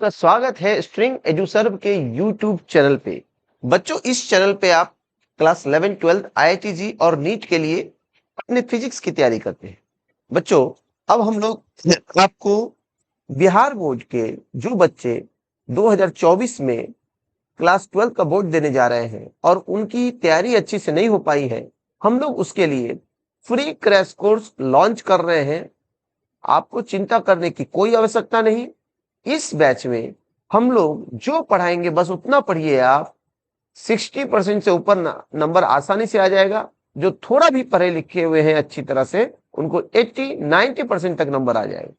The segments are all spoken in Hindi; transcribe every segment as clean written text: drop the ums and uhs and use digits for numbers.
आपका स्वागत है स्ट्रिंग एजुसर्व के यूट्यूब चैनल पे। बच्चों, इस चैनल पे आप क्लास 11, 12, IIT और नीट के लिए अपने फिजिक्स की तैयारी करते हैं। बच्चों, अब हम लोग आपको बिहार बोर्ड के जो बच्चे 2024 में क्लास 12 का बोर्ड देने जा रहे हैं और उनकी तैयारी अच्छी से नहीं हो पाई है, हम लोग उसके लिए फ्री क्रैश कोर्स लॉन्च कर रहे हैं। आपको चिंता करने की कोई आवश्यकता नहीं। इस बैच में हम लोग जो पढ़ाएंगे बस उतना पढ़िए आप। 60% से ऊपर नंबर आसानी से आ जाएगा। जो थोड़ा भी पढ़े लिखे हुए हैं अच्छी तरह से, उनको 80-90% तक नंबर आ जाएगा।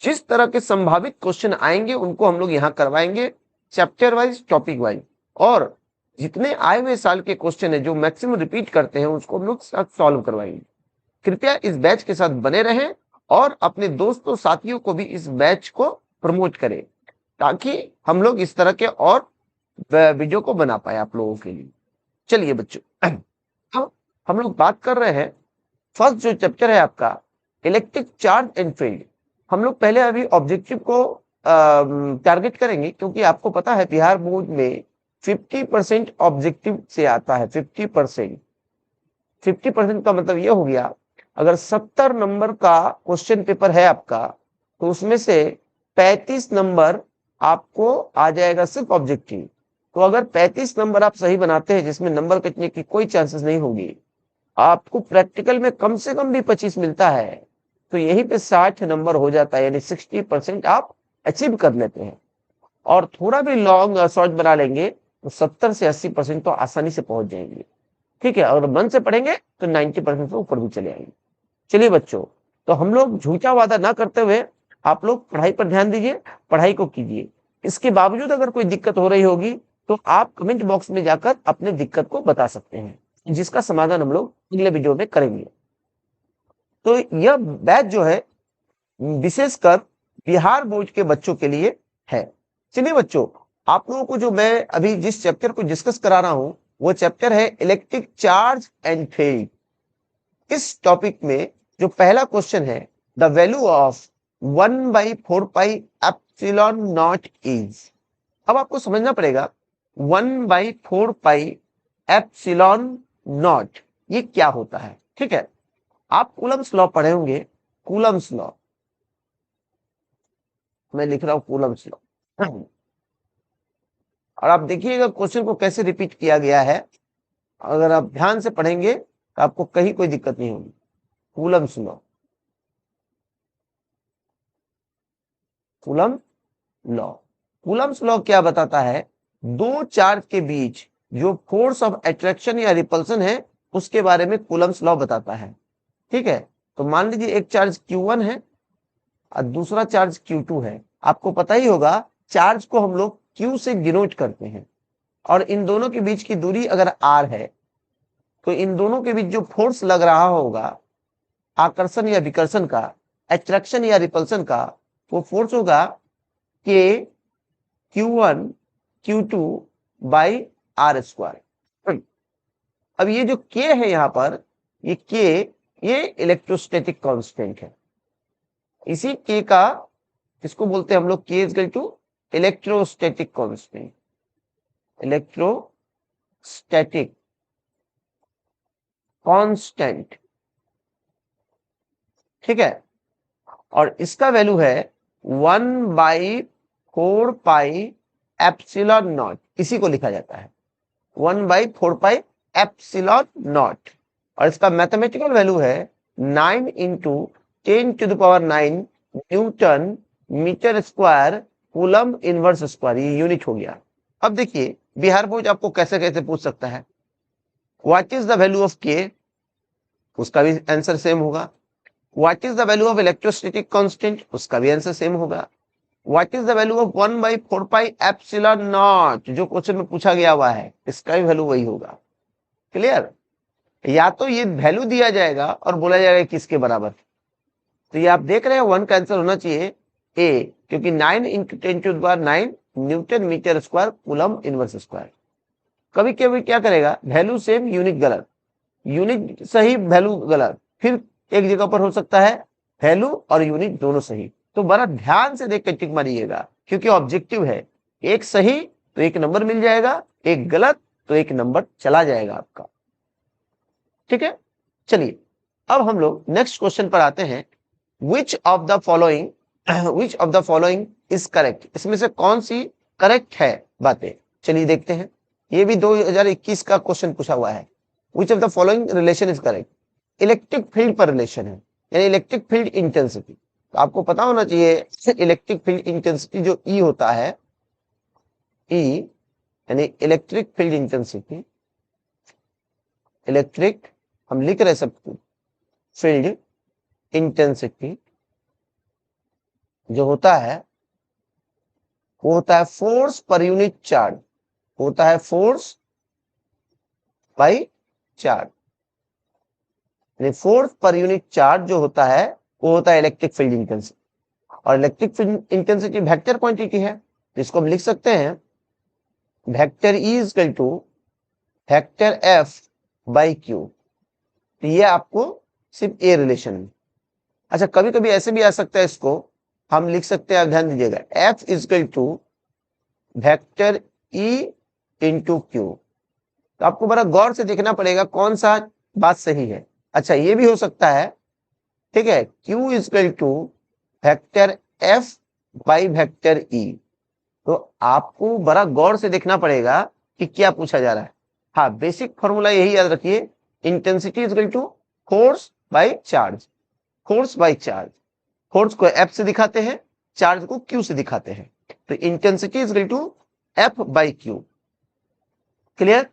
जिस तरह के संभावित क्वेश्चन आएंगे उनको हम लोग यहाँ करवाएंगे, चैप्टर वाइज, टॉपिक वाइज। और जितने आए हुए साल के क्वेश्चन है जो मैक्सिमम रिपीट करते हैं उसको हम लोग सॉल्व करवाएंगे। कृपया इस बैच के साथ बने रहें और अपने दोस्तों साथियों को भी इस बैच को प्रमोट करें, ताकि हम लोग इस तरह के और वीडियो को बना पाए आप लोगों के लिए। चलिए बच्चों, अब हम लोग बात कर रहे हैं फर्स्ट जो चैप्टर है आपका इलेक्ट्रिक चार्ज एंड फील्ड। हम लोग पहले अभी ऑब्जेक्टिव को टारगेट करेंगे, क्योंकि आपको पता है बिहार बोर्ड में 50% ऑब्जेक्टिव से आता है। 50% का मतलब ये हो गया, अगर 70 नंबर का क्वेश्चन पेपर है आपका तो उसमें से 35 नंबर आपको आ जाएगा सिर्फ ऑब्जेक्टिव। तो अगर 35 नंबर आप सही बनाते हैं, जिसमें नंबर कटने की कोई चांसेस नहीं होगी, आपको प्रैक्टिकल में कम से कम भी 25 मिलता है, तो यहीं पे 60 नंबर हो जाता है, यानी 60% आप अचीव कर लेते हैं। और थोड़ा भी लॉन्ग शॉर्ट बना लेंगे तो 70 से 80% तो आसानी से पहुंच जाएंगे। ठीक है, अगर मन से पढ़ेंगे तो 90% से ऊपर भी चले आएंगे। चलिए बच्चों, तो हम लोग झूठा वादा ना करते हुए आप लोग पढ़ाई पर ध्यान दीजिए, पढ़ाई को कीजिए। इसके बावजूद अगर कोई दिक्कत हो रही होगी तो आप कमेंट बॉक्स में जाकर अपने दिक्कत को बता सकते हैं, जिसका समाधान हम लोग अगले वीडियो में करेंगे। तो यह बैच जो है विशेषकर बिहार बोर्ड के बच्चों के लिए है। चलिए बच्चों, आप लोगों को जो मैं अभी जिस चैप्टर को डिस्कस करा रहा हूं वो चैप्टर है इलेक्ट्रिक चार्ज एंड फील्ड। इस टॉपिक में जो पहला क्वेश्चन है, the value of 1/4 epsilon not is. अब आपको समझना पड़ेगा 1/4 एप्सिलॉन नॉट ये क्या होता है। ठीक है, आप कूलम्स लॉ पढ़े होंगे। कूलम्स लॉ, मैं लिख रहा हूं कूलम्स लॉ। और आप देखिएगा क्वेश्चन को कैसे रिपीट किया गया है। अगर आप ध्यान से पढ़ेंगे तो आपको कहीं कोई दिक्कत नहीं होगी। Coulomb's law, coulomb law. Coulomb's law क्या बताता है? दो चार्ज के बीच जो फोर्स ऑफ अट्रैक्शन या रिपल्सन है उसके बारे में कूलम्स लॉ बताता है। ठीक है, तो मान लीजिए एक चार्ज Q1 है और दूसरा चार्ज Q2 है। आपको पता ही होगा चार्ज को हम लोग Q से डिनोट करते हैं, और इन दोनों के बीच की दूरी अगर R है तो इन दोनों के बीच जो फोर्स लग रहा होगा, आकर्षण या विकर्षण का, अट्रैक्शन या रिपल्सन का, वो फोर्स होगा K Q1 Q2 by R square. अब ये जो K है यहाँ पर, ये K ये इलेक्ट्रोस्टैटिक कांस्टेंट है। इसी K का इसको बोलते हैं हम लोग K is equal to electrostatic constant, electrostatic constant. ठीक है, और इसका वैल्यू है 1/4 एप्सिलॉन नॉट। इसी को लिखा जाता है 1/4 एप्सिलॉन नॉट, और इसका मैथमेटिकल वैल्यू है 9 × 10⁹ newton meter square coulomb inverse square. ये यूनिट हो गया। अब देखिए बिहार बोर्ड आपको कैसे कैसे पूछ सकता है, what is the value of K, उसका भी आंसर सेम होगा। What is the value of electrostatic constant, उसका भी आंसर सेम होगा। What is the value of 1/4 epsilon not, जो क्वेश्चन में पूछा गया हुआ है, इसका भी वैल्यू वही होगा। क्लियर? या तो ये वैल्यू दिया जाएगा और बोला जाएगा किसके बराबर। तो ये आप देख रहे हैं 1 का आंसर होना चाहिए A, क्योंकि 9 × 10⁹ newton meter square coulomb inverse square. कभी कभी क्या करेगा, वैल्यू सेम यूनिट गलत, यूनिट सही वैल्यू गलत, फिर एक जगह पर हो सकता है वैल्यू और यूनिट दोनों सही। तो बड़ा ध्यान से देख कर टिक मारिएगा, क्योंकि ऑब्जेक्टिव है। एक सही तो एक नंबर मिल जाएगा, एक गलत तो एक नंबर चला जाएगा आपका। ठीक है, चलिए अब हम लोग नेक्स्ट क्वेश्चन पर आते हैं। विच of the following is correct, इसमें से कौन सी करेक्ट है बातें, चलिए देखते हैं। ये भी 2021 का क्वेश्चन पूछा हुआ है। विच of the following relation is correct, electric field पर रिलेशन है, यानी इलेक्ट्रिक फील्ड इंटेंसिटी। तो आपको पता होना चाहिए इलेक्ट्रिक फील्ड इंटेंसिटी जो ई होता है, ई यानी इलेक्ट्रिक फील्ड इंटेंसिटी, इलेक्ट्रिक हम लिख रहे सब फील्ड इंटेंसिटी जो होता है वो होता है फोर्स पर यूनिट चार्ज, होता है फोर्स बाई चार्ज। फोर्स पर यूनिट चार्ज जो होता है वो होता है इलेक्ट्रिक फील्ड इंटेंसिटी। और electric field intensity vector quantity है, तो इसको हम लिख सकते हैं vector E is equal to vector F by Q. तो ये आपको सिर्फ ए रिलेशन है। अच्छा, कभी कभी ऐसे भी आ सकता है, इसको हम लिख सकते हैं, ध्यान दीजिएगा, F is equal to vector E into Q. तो आपको बड़ा गौर से देखना पड़ेगा कौन सा बात सही है। अच्छा, ये भी हो सकता है, ठीक है, Q is equal to vector F by vector E। तो आपको बड़ा गौर से देखना पड़ेगा कि क्या पूछा जा रहा है। हाँ, बेसिक फॉर्मूला यही याद रखिए, intensity is equal to force by charge, force by charge. Force को F से दिखाते हैं, चार्ज को Q से दिखाते हैं। तो intensity is equal to F by Q। Clear?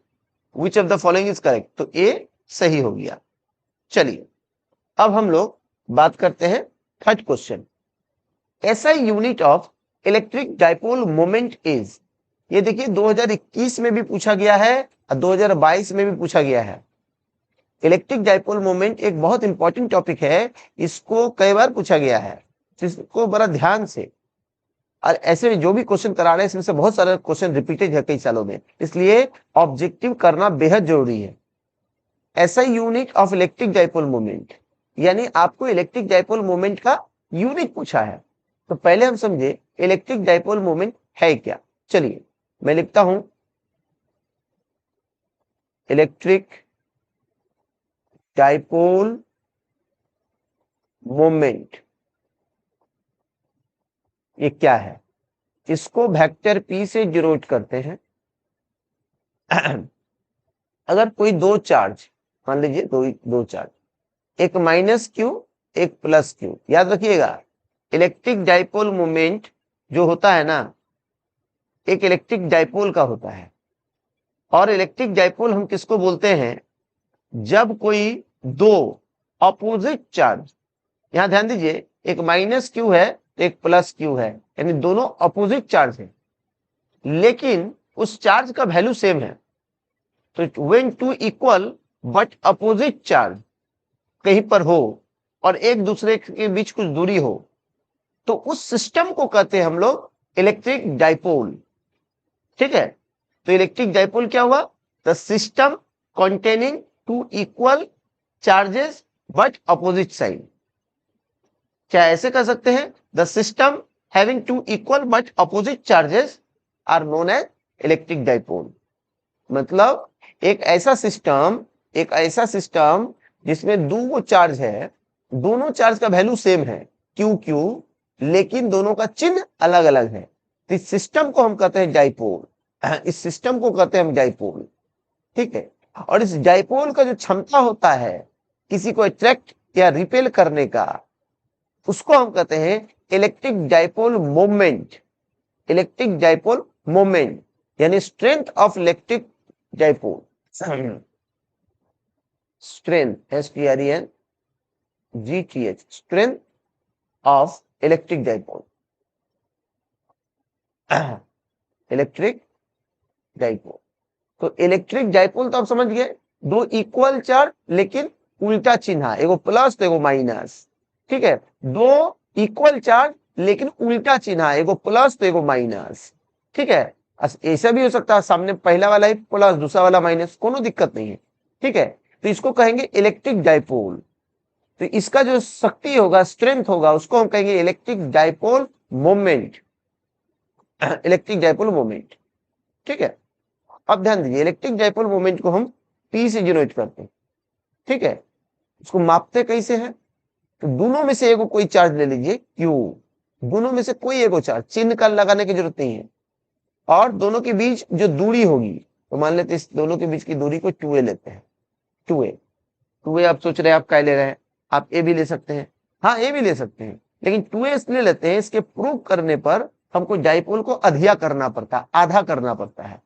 Which of the following is correct, तो ए सही हो गया। चलिए अब हम लोग बात करते हैं थर्ड क्वेश्चन। ऐसा unit of electric dipole moment is, ये देखिए 2021 में भी पूछा गया है और 2022 में भी पूछा गया है। इलेक्ट्रिक डाइपोल मोमेंट एक बहुत इंपॉर्टेंट टॉपिक है, इसको कई बार पूछा गया है, इसको बड़ा ध्यान से, और ऐसे में जो भी क्वेश्चन करा रहे हैं इसमें से बहुत सारे क्वेश्चन रिपीटेड है कई सालों में, इसलिए ऑब्जेक्टिव करना बेहद जरूरी है। ऐसा unit of electric dipole moment, यानी आपको इलेक्ट्रिक डाइपोल मोमेंट का यूनिट पूछा है। तो पहले हम समझे इलेक्ट्रिक डाइपोल मोमेंट है क्या। चलिए मैं लिखता हूं इलेक्ट्रिक डाइपोल मोमेंट, ये क्या है, इसको वेक्टर P से डिनोट करते हैं। अगर कोई दो चार्ज, मान लीजिए दो चार्ज, एक माइनस क्यू एक प्लस क्यू, याद रखिएगा इलेक्ट्रिक डाइपोल मोमेंट जो होता है ना, एक इलेक्ट्रिक डाइपोल का होता है। और इलेक्ट्रिक डाइपोल हम किसको बोलते हैं, जब कोई दो ऑपोजिट चार्ज, यहां ध्यान दीजिए, एक माइनस क्यू है एक प्लस क्यू है, यानी दोनों ऑपोजिट चार्ज है, लेकिन उस चार्ज का वैल्यू सेम है। तो when two equal but opposite charge कहीं पर हो और एक दूसरे के बीच कुछ दूरी हो, तो उस सिस्टम को कहते हैं हम लोग इलेक्ट्रिक डाइपोल। ठीक है, तो इलेक्ट्रिक डाइपोल क्या हुआ, the system containing two equal charges but opposite side. क्या ऐसे कह सकते हैं, the system having two equal but opposite charges are known as electric dipole. मतलब एक ऐसा सिस्टम जिसमें दो चार्ज है, दोनों चार्ज का वैल्यू सेम है क्यू क्यू, लेकिन दोनों का चिन्ह अलग अलग है, तो इस सिस्टम को हम कहते हैं डाइपोल। इस सिस्टम को कहते हैं हम डाइपोल। ठीक है, और इस डाइपोल का जो क्षमता होता है किसी को अट्रैक्ट या रिपेल करने का, उसको हम कहते हैं electric dipole moment. Electric dipole moment यानी strength of electric dipole, strength STRENGTH, strength of electric dipole, electric dipole. तो इलेक्ट्रिक डाइपोल तो आप समझ गए, दो इक्वल चार्ज लेकिन उल्टा चिन्ह, एगो प्लस तो एगो माइनस। ठीक है, दो इक्वल चार्ज लेकिन उल्टा चिन्ह, एगो प्लस तो एगो माइनस। ठीक है, ऐसा भी हो सकता है सामने पहला वाला ही प्लस दूसरा वाला माइनस, कोनो दिक्कत नहीं है। ठीक है, तो इसको कहेंगे इलेक्ट्रिक डाइपोल। तो इसका जो शक्ति होगा, स्ट्रेंथ होगा, उसको हम कहेंगे electric dipole moment. Electric dipole moment, ठीक है। अब ध्यान दीजिए, इलेक्ट्रिक डाइपोल मोमेंट को हम P से डिनोट करते हैं, ठीक है। उसको मापते कैसे हैं? तो दोनों में से एगो कोई चार्ज ले लीजिए Q, दोनों में से कोई एगो चार्ज, चिन्ह का लगाने की जरूरत नहीं है, और दोनों के बीच जो दूरी होगी, तो मान लेते हैं इस दोनों के बीच की दूरी को 2a लेते हैं। 2a, 2a आप सोच रहे हैं आप क्या ले रहे हैं, आप a भी ले सकते हैं, हाँ a भी ले सकते हैं, लेकिन 2a इसलिए लेते हैं, इसके प्रूव करने पर हमको डाइपोल को अधिया करना पड़ता है, आधा करना पड़ता है,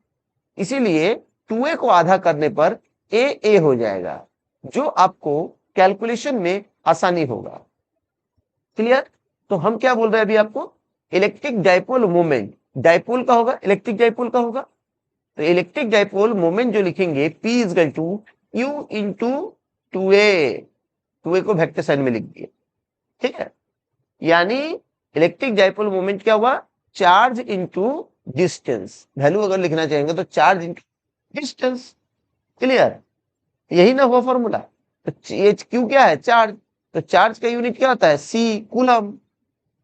इसीलिए 2a को आधा करने पर a हो जाएगा, जो आपको कैलकुलेशन में आसानी होगा। क्लियर? तो हम क्या बोल रहे हैं अभी आपको, इलेक्ट्रिक डाइपोल मोमेंट, डाइपोल का होगा, इलेक्ट्रिक डाइपोल का होगा, तो इलेक्ट्रिक डाइपोल मोमेंट जो लिखेंगे P is equal to Q into 2a, 2a को वेक्टर साइन में लिख दिए, ठीक है। यानी इलेक्ट्रिक डाइपोल मोमेंट क्या हुआ, चार्ज इंटू डिस्टेंस, वैल्यू अगर लिखना चाहेंगे तो चार्ज इंटू डिस्टेंस। क्लियर? यही ना हुआ फॉर्मूला। तो ये क्यू क्या है, चार्ज, तो चार्ज का यूनिट क्या होता है, सी, कूलम।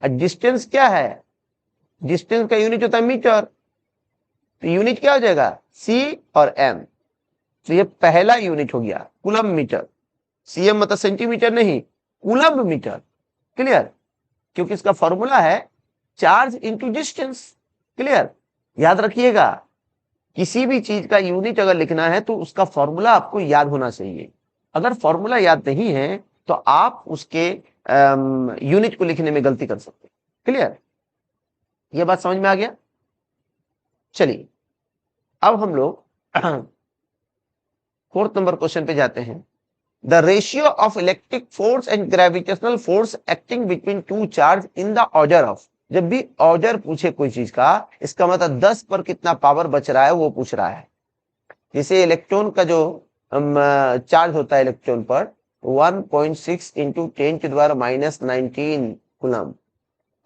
और डिस्टेंस क्या है, डिस्टेंस का यूनिट होता है मीटर, तो यूनिट क्या हो जाएगा, सी और एम। तो ये पहला यूनिट हो गया कूलम मीटर, सीएम मतलब सेंटीमीटर नहीं, कूलम मीटर। क्लियर? क्योंकि इसका फॉर्मूला है चार्ज इंटू डिस्टेंस। क्लियर? याद रखिएगा, किसी भी चीज का यूनिट अगर लिखना है तो उसका फॉर्मूला आपको याद होना चाहिए। अगर फॉर्मूला याद नहीं है तो आप उसके यूनिट को लिखने में गलती कर सकते हैं। क्लियर? ये बात समझ में आ गया? चलिए अब हम लोग 4th नंबर क्वेश्चन पे जाते हैं। The ratio of electric force and gravitational force acting between to charge in the order of, जब भी ऑर्डर पूछे कोई चीज का, इसका मतलब 10 पर कितना पावर बच रहा है वो पूछ रहा है। जैसे इलेक्ट्रॉन का जो चार्ज होता है इलेक्ट्रॉन पर 1.6 इंटू 10 की द्वारा -19 कूलम,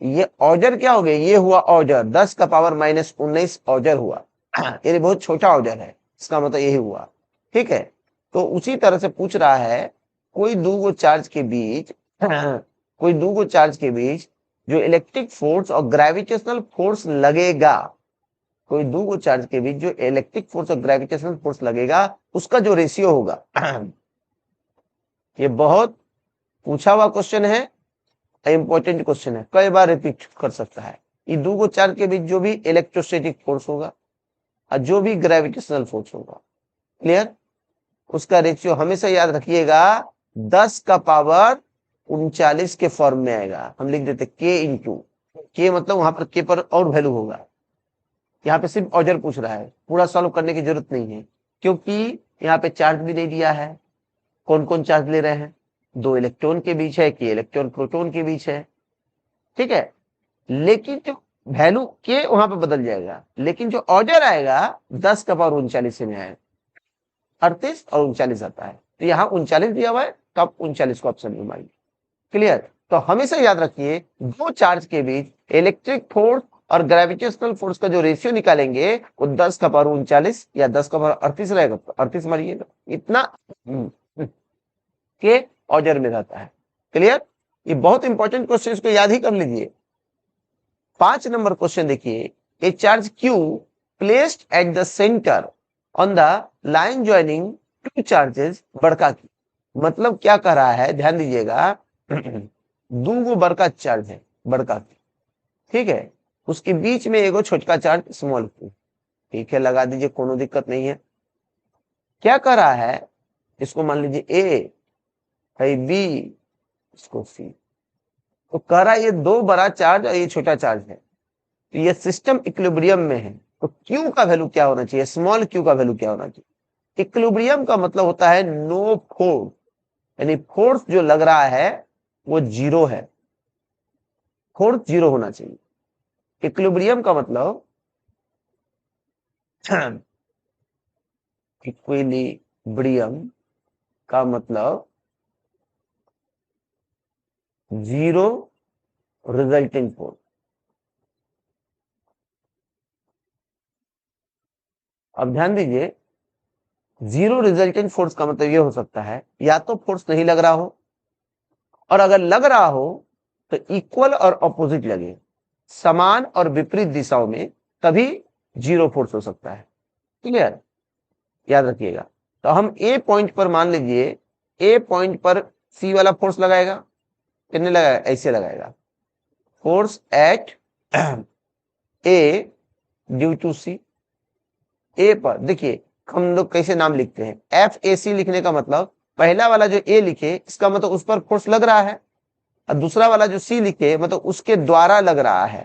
ये ऑर्डर क्या हो गया, ये हुआ ऑर्डर 10 का पावर -19 ऑर्डर हुआ। ये बहुत छोटा ऑर्डर है, इसका मतलब यही हुआ, ठीक है। तो उसी तरह से पूछ रहा है कोई दो गो चार्ज के बीच कोई दो गो चार्ज के बीच जो इलेक्ट्रिक फोर्स और ग्रेविटेशनल फोर्स लगेगा, कोई दो गो चार्ज के बीच जो इलेक्ट्रिक फोर्स और ग्रेविटेशनल फोर्स लगेगा, उसका जो रेशियो होगा। ये बहुत पूछा हुआ क्वेश्चन है, इंपॉर्टेंट क्वेश्चन है, कई बार रिपीट कर सकता है। ये दो गो चार्ज के बीच जो भी इलेक्ट्रोस्टैटिक फोर्स होगा और जो भी ग्रेविटेशनल फोर्स होगा, क्लियर, उसका रेशियो हमेशा याद रखिएगा 10 का पावर 39 के फॉर्म में आएगा। हम लिख देते के इंटू के, मतलब वहां पर के पर और वैल्यू होगा। यहाँ पे सिर्फ ऑर्डर पूछ रहा है, पूरा सॉल्व करने की जरूरत नहीं है, क्योंकि यहाँ पे चार्ज भी नहीं दिया है। कौन कौन चार्ज ले रहे हैं, दो इलेक्ट्रॉन के बीच है कि इलेक्ट्रॉन प्रोटॉन के बीच है, ठीक है। लेकिन जो वैल्यू के वहां पे बदल जाएगा, लेकिन जो ऑर्डर आएगा 10 का पावर 39 में आएगा, 38 और 39 आता है, तो यहाँ 39 दिया हुआ है, तो आप 39 को ऑप्शन में मारिए। क्लियर? तो हमेशा याद रखिए दो चार्ज के बीच इलेक्ट्रिक फोर्स और ग्रेविटेशनल फोर्स का जो रेशियो निकालेंगे वो 10 का पावर 39 या 10 का पावर 38 रहेगा, तो 38 मारिएगा, इतना के ऑर्डर में रहता है। क्लियर? ये बहुत इंपॉर्टेंट क्वेश्चन, इसको याद ही कर लीजिए। 5 नंबर क्वेश्चन देखिए, ए charge Q placed at the centre on the line joining two charges बड़का की, मतलब क्या कह रहा है, ध्यान दीजिएगा, दो गो बड़का चार्ज है, बड़का की, ठीक है, उसके बीच में एगो छोटका चार्ज स्मॉल की, ठीक है, लगा दीजिए, कोनो दिक्कत नहीं है। क्या कह रहा है, इसको मान लीजिए ए है, बी, इसको सी, तो कह रहा है ये दो बड़ा चार्ज और ये छोटा चार्ज है, तो ये सिस्टम इक्विलिब्रियम में है, तो क्यू का वैल्यू क्या होना चाहिए, स्मॉल क्यू का वैल्यू क्या होना चाहिए। इक्विलिब्रियम का मतलब होता है नो फोर्स, यानी फोर्स जो लग रहा है वो जीरो है, फोर्स जीरो होना चाहिए। इक्विलिब्रियम का मतलब इक्विलिब्रियम का मतलब जीरो रिजल्टिंग फोर्स। अब ध्यान दीजिए, जीरो रिजल्टेंट फोर्स का मतलब ये हो सकता है या तो फोर्स नहीं लग रहा हो, और अगर लग रहा हो तो इक्वल और ऑपोजिट लगे, समान और विपरीत दिशाओं में, तभी जीरो फोर्स हो सकता है। क्लियर, याद रखिएगा। तो हम ए पॉइंट पर मान लीजिए, ए पॉइंट पर सी वाला फोर्स लगाएगा, कितने लगाएगा, ऐसे लगाएगा, force at A due to C. A पर देखिए हम लोग कैसे नाम लिखते हैं, एफ ए सी लिखने का मतलब पहला वाला जो ए लिखे इसका मतलब उस पर फोर्स लग रहा है, और दूसरा वाला जो सी लिखे मतलब उसके द्वारा लग रहा है।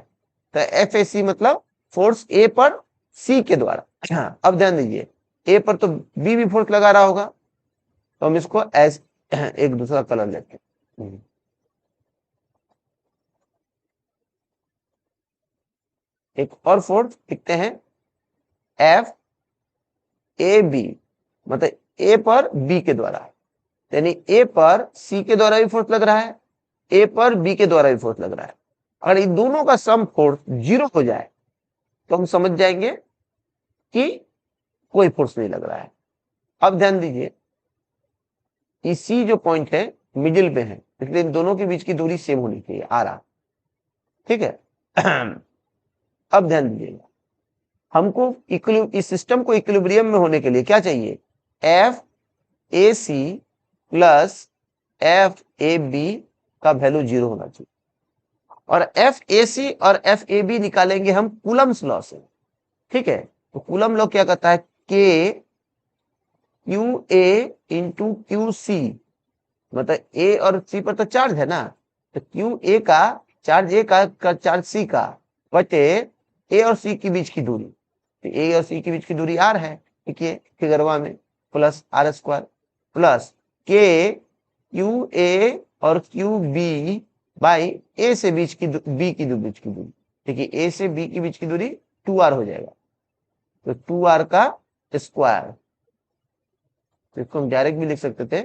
तो एफ ए सी मतलब फोर्स ए पर सी के द्वारा। हाँ, अब ध्यान दीजिए, ए पर तो बी भी फोर्स लगा रहा होगा, तो हम इसको एस एक दूसरा कलर लेते हैं। एक और फोर्स लिखते हैं एफ ए बी, मतलब ए पर बी के द्वारा, यानी ए पर सी के द्वारा भी फोर्स लग रहा है, ए पर बी के द्वारा भी फोर्स लग रहा है। अगर इन दोनों का सम फोर्स जीरो हो जाए तो हम समझ जाएंगे कि कोई फोर्स नहीं लग रहा है। अब ध्यान दीजिए, सी जो पॉइंट है मिडिल पे है, इसलिए इन दोनों के बीच की दूरी सेम होनी चाहिए, आ रहा, ठीक है। अब ध्यान दीजिएगा, हमको इस सिस्टम को इक्विलिब्रियम में होने के लिए क्या चाहिए, F A C plus F A B का वैल्यू जीरो होना चाहिए। और एफ ए सी और एफ ए बी निकालेंगे हम कूलम्स लॉ से, ठीक है। तो कूलम लॉ क्या कहता है, K Q A into Q C, मतलब ए और सी पर तो चार्ज है ना, तो क्यू ए का चार्ज ए का चार्ज सी का, बटे ए और सी के बीच की दूरी, तो ए और सी के बीच की दूरी आर है, देखिए फिगरवा में, प्लस आर स्क्वायर प्लस के क्यू ए और क्यू बी बाई ए से बीच की बी की बीच की दूरी, देखिए ए से बी की बीच की दूरी 2r हो जाएगा, तो 2r का स्क्वायर, तो इसको हम डायरेक्ट भी लिख सकते थे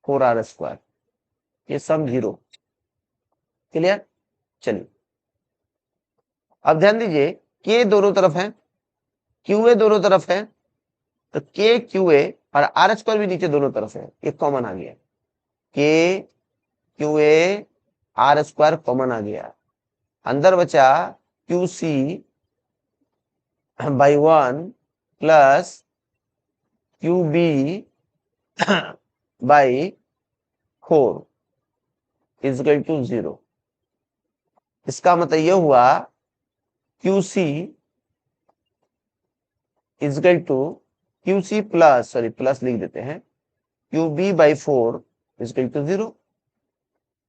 4r स्क्वायर, ये सम जीरो। क्लियर, चलिए अब ध्यान दीजिए, के दोनों तरफ है, क्यू ए दोनों तरफ है, तो के क्यू ए और आर स्क्वायर भी नीचे दोनों तरफ है, ये कॉमन आ गया, K Q A R square common आ गया, अंदर बचा Q C by 1 plus Q B by 4 is equal to 0। इसका मतलब यह हुआ Q C is equal to Q C plus, sorry plus लिख देते हैं, Q B by 4 is equal to 0।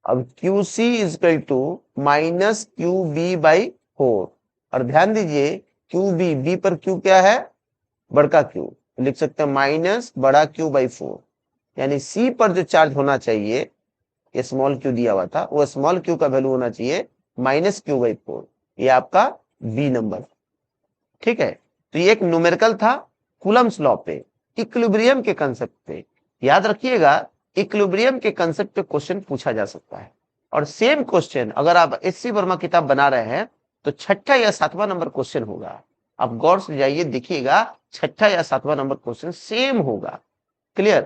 अब Q C is equal to minus Q B by 4, और ध्यान दीजिए क्यू बी, बी पर क्यू क्या है, बड़का क्यू, लिख सकते हैं माइनस बड़ा क्यू बाई 4, यानी सी पर जो चार्ज होना चाहिए, ये स्मॉल क्यू दिया हुआ था, वो स्मॉल क्यू का वैल्यू होना चाहिए माइनस क्यू बाई 4, ये आपका बी नंबर, ठीक है। तो ये एक न्यूमेरिकल था कूलम्स लॉ पे, इक्विलिब्रियम के कंसेप्ट पे। याद रखिएगा, इक्विलिब्रियम के कंसेप्ट पे क्वेश्चन पूछा जा सकता है, और सेम क्वेश्चन अगर आप एससी वर्मा किताब बना रहे हैं तो छठा या सातवां नंबर क्वेश्चन होगा, आप गौर से जाइए देखिएगा, छठा या सातवां नंबर क्वेश्चन सेम होगा। क्लियर,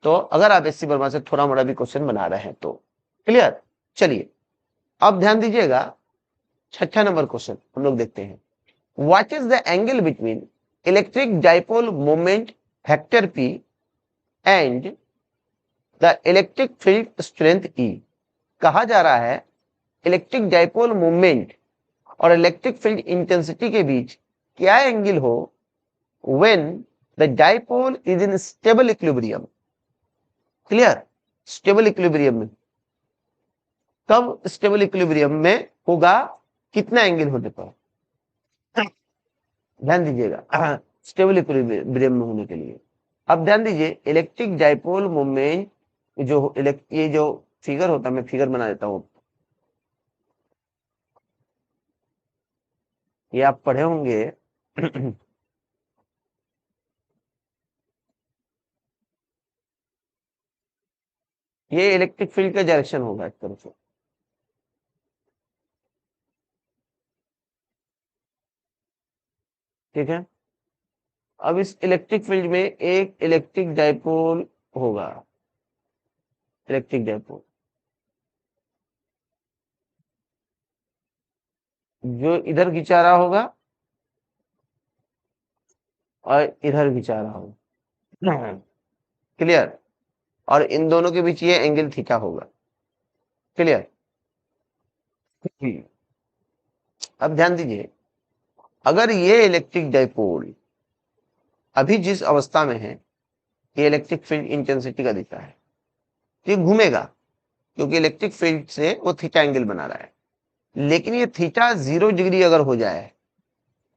तो अगर आप एससी वर्मा से थोड़ा मोड़ा भी क्वेश्चन बना रहे हैं तो क्लियर। चलिए अब ध्यान दीजिएगा, छठा नंबर क्वेश्चन हम लोग देखते हैं, what is the angle between electric dipole moment vector P and the electric field strength E. कहा जा रहा है इलेक्ट्रिक डाइपोल मोमेंट और इलेक्ट्रिक फील्ड इंटेंसिटी के बीच क्या एंगल हो when the dipole is in stable equilibrium. Clear, stable equilibrium में, कब स्टेबल इक्विलिब्रियम में होगा, कितना एंगल होने पर, ध्यान दीजिएगा, स्टेबल इक्विलिब्रियम में होने के लिए। अब ध्यान दीजिए, इलेक्ट्रिक डाइपोल मोमेंट जो ये जो फिगर होता है, मैं फिगर बना देता हूं, ये आप पढ़े होंगे ये इलेक्ट्रिक फील्ड का डायरेक्शन होगा इस तरह से, ठीक है। अब इस इलेक्ट्रिक फील्ड में एक इलेक्ट्रिक डाइपोल होगा, इलेक्ट्रिक डाइपोल, जो इधर खिंचा रहा होगा और इधर खिंचा रहा होगा। क्लियर? और इन दोनों के बीच ये एंगल थीटा होगा। क्लियर? अब ध्यान दीजिए, अगर ये इलेक्ट्रिक डाइपोल अभी जिस अवस्था में है, ये इलेक्ट्रिक फील्ड इंटेंसिटी का दिशा है, ये घूमेगा क्योंकि इलेक्ट्रिक फील्ड से वो थीटा एंगल बना रहा है। लेकिन ये थीटा 0 डिग्री अगर हो जाए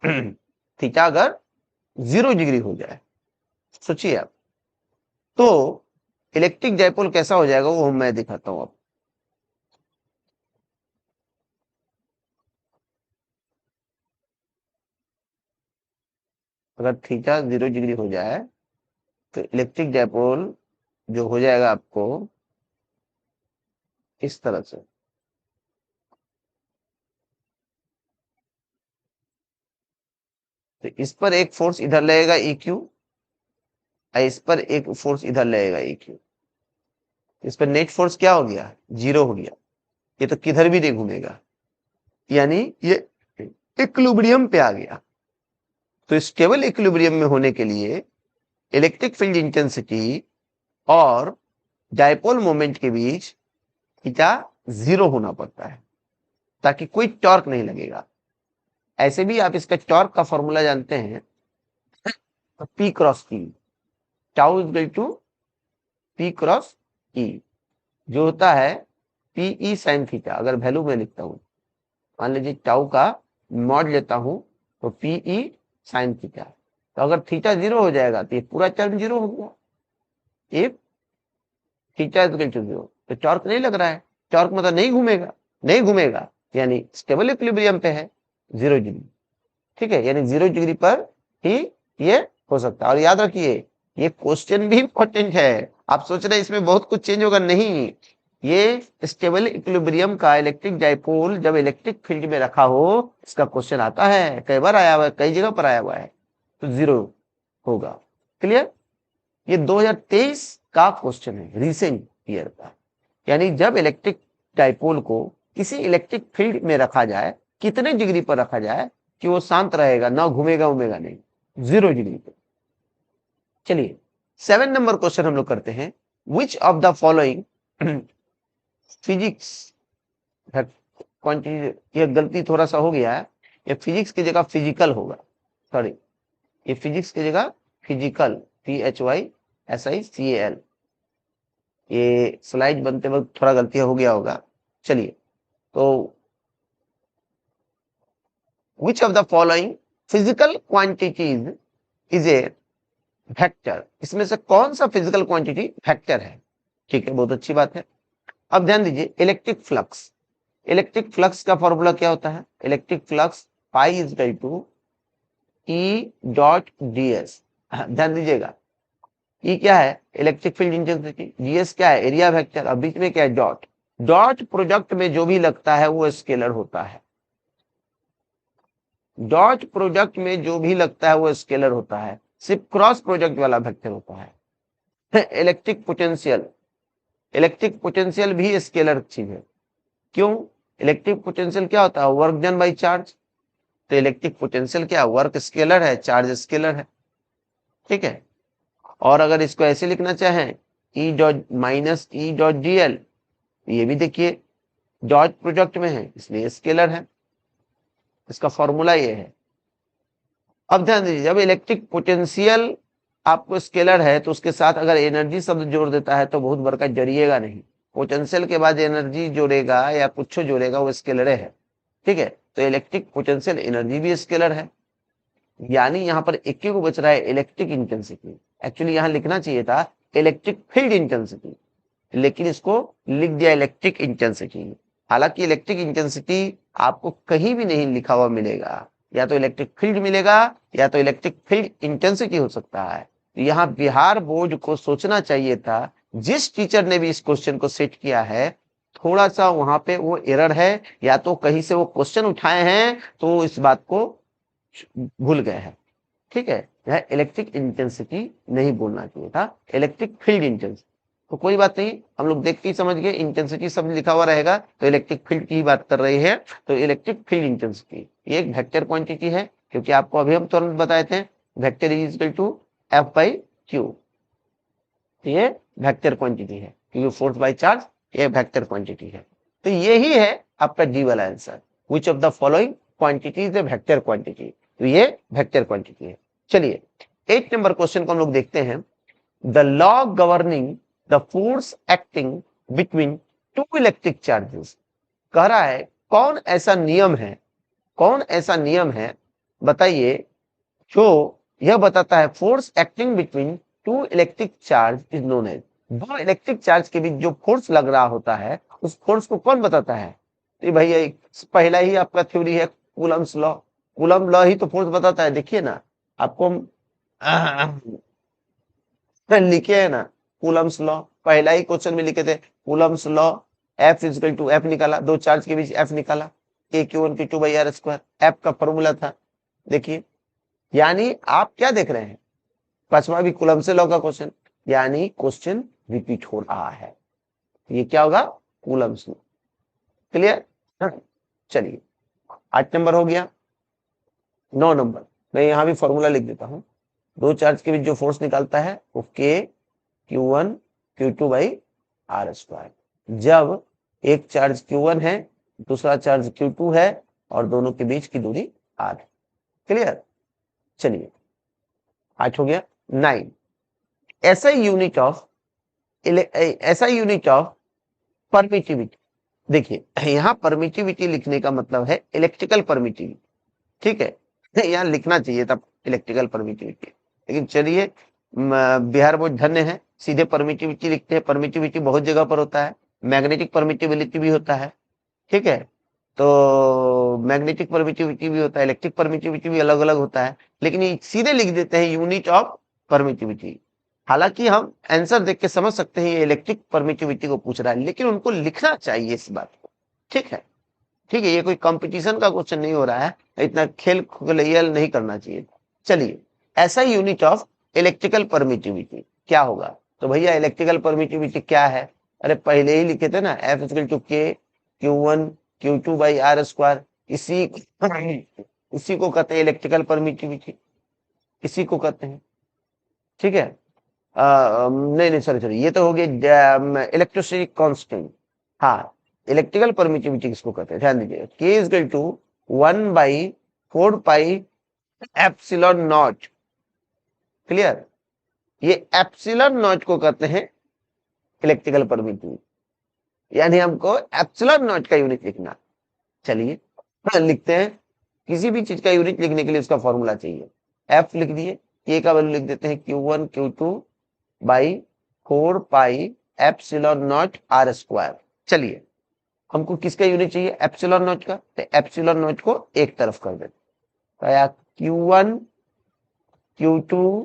थीटा अगर 0 डिग्री हो जाए, सोचिए आप, तो इलेक्ट्रिक डाइपोल कैसा हो जाएगा वो मैं दिखाता हूं आपको। अगर थीटा 0 डिग्री हो जाए तो इलेक्ट्रिक डाइपोल जो हो जाएगा आपको इस तरह से। तो इस पर एक फोर्स इधर लगेगा EQ, और इस पर एक फोर्स इधर लगेगा EQ। इस पर नेट फोर्स क्या हो गया? 0 हो गया। ये तो किधर भी नहीं घूमेगा, यानी ये इक्विलिब्रियम पे आ गया। तो स्टेबल इक्विलिब्रियम में होने के लिए इलेक्ट्रिक फील्ड इंटेंसिटी और डायपोल मोमेंट के बीच थीटा 0 होना पड़ता है ताकि कोई टॉर्क नहीं लगेगा। ऐसे भी आप इसका टॉर्क का फॉर्मूला जानते हैं, P cross E, tau equal to P cross E, जो होता है PE साइन थीटा। अगर वैल्यू में लिखता हूं, मान लीजिए टाउ का मॉड लेता हूं तो PE साइन थीटा। तो अगर थीटा 0 हो जाएगा तो ये पूरा टर्म 0 हो गया। If theta is equal to 0 तो टॉर्क नहीं लग रहा है, टॉर्क मतलब नहीं घूमेगा, नहीं घूमेगा यानी स्टेबल इक्विलिब्रियम पे है 0 डिग्री। ठीक है, यानी 0 डिग्री पर ही ये हो सकता है। और याद रखिए ये क्वेश्चन भी इंपॉर्टेंट है। आप सोच रहे हैं इसमें बहुत कुछ चेंज होगा, नहीं। ये स्टेबल इक्विलिब्रियम का इलेक्ट्रिक डाइपोल जब इलेक्ट्रिक फील्ड में रखा हो, इसका क्वेश्चन आता है, कई बार आया हुआ है, कई जगह पर आया हुआ है, तो 0 होगा। क्लियर? ये 2023 का क्वेश्चन है, रिसेंट ईयर का। यानी जब इलेक्ट्रिक डाइपोल को किसी इलेक्ट्रिक फील्ड में रखा जाए, कितने डिग्री पर रखा जाए कि वो शांत रहेगा, ना घूमेगा उमेगा नहीं, 0 डिग्री पे। चलिए 7 नंबर क्वेश्चन हम लोग करते हैं। विच of the following physics quantity, ये गलती थोड़ा सा हो गया है, ये फिजिक्स की जगह फिजिकल होगा, सॉरी, ये फिजिक्स की जगह फिजिकल, PHYSICAL। ये स्लाइड बनते वक्त थोड़ा गलती हो गया होगा। चलिए, तो which of the following physical quantities is a vector, इसमें से कौन सा फिजिकल क्वांटिटी वेक्टर है? ठीक है, बहुत अच्छी बात है। अब ध्यान दीजिए, इलेक्ट्रिक फ्लक्स, इलेक्ट्रिक फ्लक्स का फॉर्मूला क्या होता है? Electric flux pi is equal to E.ds। ध्यान दीजिएगा, E क्या है? इलेक्ट्रिक फील्ड इंटेंसिटी, ds क्या है? एरिया वेक्टर, अब बीच में क्या है? डॉट। डॉट प्रोडक्ट में जो भी लगता है वो स्केलर होता है। डॉट प्रोडक्ट में जो भी लगता है वो स्केलर होता है, सिर्फ क्रॉस प्रोडक्ट वाला वेक्टर होता है। इलेक्ट्रिक पोटेंशियल, इलेक्ट्रिक पोटेंशियल भी स्केलर चीज है। क्यों? इलेक्ट्रिक पोटेंशियल क्या होता है? Work done by charge. तो इलेक्ट्रिक पोटेंशियल क्या? वर्क स्केलर है, चार्ज स्केलर है। ठीक है, और अगर इसको ऐसे लिखना चाहें, E dot minus E dot GL, ये भी देखिए डॉट प्रोडक्ट में है इसलिए स्केलर है। इसका फॉर्मूला ये है। अब ध्यान दीजिए, जब इलेक्ट्रिक पोटेंशियल आपको स्केलर है तो उसके साथ अगर एनर्जी शब्द जोड़ देता है तो बहुत बड़का डरिएगा नहीं। पोटेंशियल के बाद एनर्जी जोड़ेगा या कुछ जोड़ेगा वो स्केलर है। ठीक है, तो इलेक्ट्रिक पोटेंशियल एनर्जी भी स्केलर है, यानी यहाँ पर एक ही को बच रहा है इलेक्ट्रिक इंटेंसिटी। एक्चुअली यहाँ लिखना चाहिए था इलेक्ट्रिक फील्ड इंटेंसिटी, लेकिन इसको लिख दिया इलेक्ट्रिक इंटेंसिटी। हालांकि इलेक्ट्रिक इंटेंसिटी आपको कहीं भी नहीं लिखा हुआ मिलेगा, या तो इलेक्ट्रिक फील्ड मिलेगा या तो इलेक्ट्रिक फील्ड इंटेंसिटी हो सकता है। तो यहाँ बिहार बोर्ड को सोचना चाहिए था, जिस टीचर ने भी इस क्वेश्चन को सेट किया है, थोड़ा सा वहां पे वो एरर है, या तो कहीं से वो क्वेश्चन उठाए हैं तो इस बात को भूल गए हैं। ठीक है, यह इलेक्ट्रिक इंटेंसिटी नहीं बोलना चाहिए था, इलेक्ट्रिक फील्ड इंटेंसिटी। तो कोई बात नहीं, हम लोग देख के ही समझ गए, इंटेंसिटी सब लिखा हुआ रहेगा तो इलेक्ट्रिक फील्ड की ही बात कर रही है। तो इलेक्ट्रिक फील्ड इंटेंसिटी ये एक वेक्टर क्वांटिटी है, क्योंकि आपको अभी हम तुरंत बताए थे vector is equal to F by Q. ये वेक्टर क्वांटिटी है, क्योंकि फोर्स बाय चार्ज ये वेक्टर क्वांटिटी है। तो यही है आपका डी वाला answer, which of the following quantity is a vector quantity. तो ये वेक्टर क्वांटिटी है। चलिए 8 नंबर क्वेश्चन को हम लोग देखते हैं। The law governing the force acting between two electric charges. कह रहा है कौन ऐसा नियम है, कौन ऐसा नियम है बताइए जो यह बताता है force acting between two electric charge is known as. दो इलेक्ट्रिक चार्ज के बीच जो फोर्स लग रहा होता है उस फोर्स को कौन बताता है? तो भैया पहला ही आपका थ्योरी है कूलम्स लॉ। कूलम लॉ ही तो फोर्स बताता है। देखिए ना, आपको लिखे है ना कूलम्स लॉ, पहला ही क्वेश्चन में लिखे थे Coulomb's law. F equal to F निकाला, दो चार्ज के बीच एफ निकाला, A Q one Q two by R square, F का फॉर्मूला था। देखिए, यानी आप क्या देख रहे हैं, पांचवा भी कूलम्स लॉ का क्वेश्चन, यानी क्वेश्चन रिपीट हो रहा है। ये क्या होगा? Coulomb's law. क्लियर? चलिए 8 नंबर हो गया। 9 नंबर मैं यहां भी फॉर्मूला लिख देता हूं। दो चार्ज के बीच जो फोर्स निकालता है वो के क्यू1 क्यू2 बाई आर स्क्वायर। जब एक चार्ज क्यू1 है, दूसरा चार्ज क्यू2 है और दोनों के बीच की दूरी आर है। क्लियर? चलिए 8 हो गया। 9 ऐसा यूनिट ऑफ परमिटिविटी। देखिए यहां परमिटिविटी लिखने का मतलब है इलेक्ट्रिकल परमिटिविटी। ठीक है, यहां लिखना चाहिए था इलेक्ट्रिकल परमिटिविटी, लेकिन चलिए बिहार बोर्ड धन्य है, सीधे परमिटिविटी लिखते हैं। परमिटिविटी बहुत जगह पर होता है, मैग्नेटिक परमिटिविटी भी होता है। ठीक है, तो मैग्नेटिक परमिटिविटी भी होता है, इलेक्ट्रिक परमिटिविटी भी अलग अलग होता है, लेकिन ये सीधे लिख देते हैं यूनिट ऑफ परमिटिविटी। हालांकि हम आंसर देख के समझ सकते हैं ये इलेक्ट्रिक परमिटिविटी को पूछ रहा है, लेकिन उनको लिखना चाहिए इस बात को। ठीक है, ठीक है, ये कोई कंपटीशन का क्वेश्चन नहीं हो रहा है, इतना खेल खुलैयल नहीं करना चाहिए। चलिए ऐसा यूनिट ऑफ इलेक्ट्रिकल परमिटिविटी क्या होगा? तो भैया इलेक्ट्रिकल परमिटिविटी क्या है? अरे पहले ही लिखे थे ना, एफ इक्वल टू के क्यू1 क्यू2 बाई आर स्क्वायर। इसी को कहते हैं इलेक्ट्रिकल परमिटिविटी, इसी को कहते हैं। ठीक है, नहीं नहीं सॉरी, ये तो हो गया इलेक्ट्रोस्टैटिक कांस्टेंट। हाँ, इलेक्ट्रिकल परमिटिविटी किसको कहते हैं? ध्यान दीजिए, K is equal to 1/4 pi epsilon naught. Clear? ये एप्सिलॉन नॉट को कहते हैं इलेक्ट्रिकल परमिटिविटी, यानी हमको एप्सिलॉन नॉट का यूनिट लिखना। चलिए लिखते हैं, किसी भी चीज का यूनिट लिखने के लिए उसका फॉर्मूला चाहिए। एफ लिख दिए, के का वैल्यू लिख देते हैं Q one Q two by 4 pi epsilon naught R square. चलिए हमको किसका यूनिट चाहिए? एप्सिलॉन नॉट का, तो एप्सिलॉन नॉट को एक तरफ कर देते, तो क्यू1 क्यू2,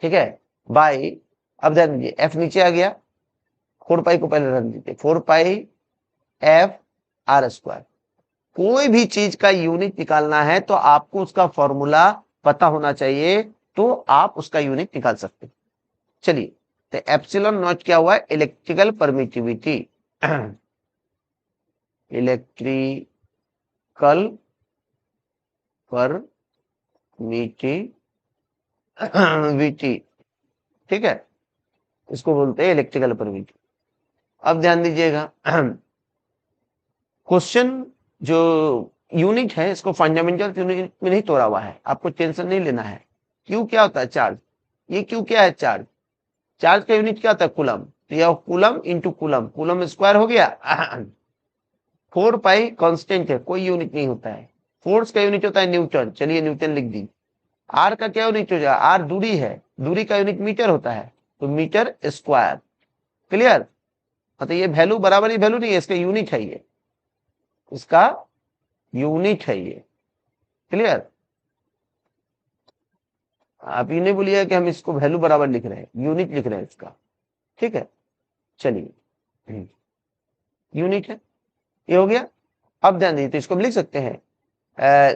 ठीक है, बाई, अब ध्यान दीजिए एफ नीचे आ गया, 4 पाई को पहले रख दीजिए, 4 पाई एफ आर स्क्वायर। कोई भी चीज का यूनिट निकालना है तो आपको उसका फॉर्मूला पता होना चाहिए, तो आप उसका यूनिट निकाल सकते हैं। चलिए, तो एप्सिलॉन नॉट क्या हुआ? Electrical permittivity. इलेक्ट्रिकल परमिटिविटी, ठीक है, इसको बोलते हैं इलेक्ट्रिकल परमिटिविटी। अब ध्यान दीजिएगा, क्वेश्चन जो यूनिट है इसको फंडामेंटल यूनिट में नहीं तोड़ा हुआ है, आपको टेंशन नहीं लेना है। क्यू क्या होता है? चार्ज। ये क्यू क्या है? चार्ज। चार्ज का यूनिट क्या होता है? कूलम। तो यह coulomb into coulomb, coulomb square हो गया। 4 पाई कांस्टेंट है, कोई यूनिट नहीं होता है। फोर्स का यूनिट होता है न्यूटन, चलिए न्यूटन लिख दी। आर का क्या यूनिट हो जाएगा? आर दूरी है, दूरी का यूनिट मीटर होता है, तो मीटर स्क्वायर। क्लियर? मतलब ये वैल्यू बराबर ही वैल्यू नहीं है, इसका यूनिट है, ये इसका यूनिट है ये। क्लियर? आप ये नहीं बोलिए कि हम इसको वैल्यू बराबर लिख रहे हैं, यूनिट लिख रहे हैं इसका। ठीक है, चलिए यूनिट है, ये हो गया। अब ध्यान दीजिए, तो इसको हम लिख सकते हैं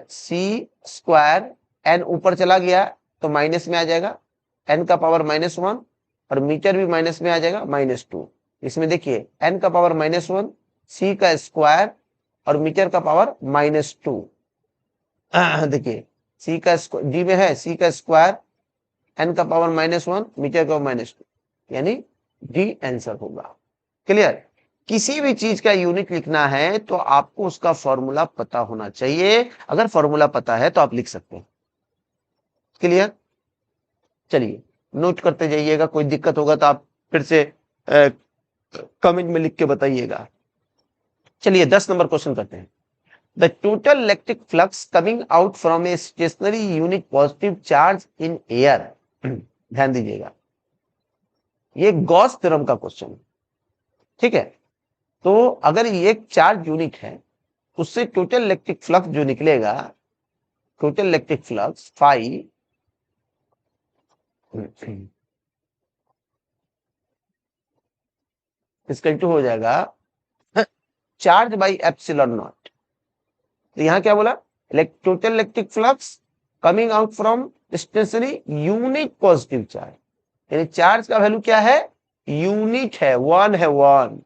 सी स्क्वायर, एन ऊपर चला गया तो माइनस में आ जाएगा, एन का पावर -1 और मीटर भी माइनस में आ जाएगा -2। इसमें देखिए n का पावर -1, c का स्क्वायर और मीटर का पावर -2। देखिए c का डी में है c का स्क्वायर, n का पावर -1, मीटर का -2, यानी डी आंसर होगा। क्लियर? किसी भी चीज का यूनिट लिखना है तो आपको उसका फॉर्मूला पता होना चाहिए। अगर फॉर्मूला पता है तो आप लिख सकते हैं। क्लियर? चलिए नोट करते जाइएगा, कोई दिक्कत होगा तो आप फिर से कमेंट में लिख के बताइएगा। चलिए 10 नंबर क्वेश्चन करते हैं। The total electric flux coming out from a stationary unit positive charge in air. ध्यान दीजिएगा, ये गॉस थ्योरम का क्वेश्चन है। ठीक है, तो अगर ये एक चार्ज यूनिट है, उससे टोटल इलेक्ट्रिक फ्लक्स जो निकलेगा, total electric flux phi equal to हो जाएगा चार्ज बाई एप्सिलॉन नॉट। तो यहां क्या बोला, total electric flux coming out from stationary unit positive charge, यानी चार्ज का वैल्यू क्या है, यूनिट है, 1 है, 1।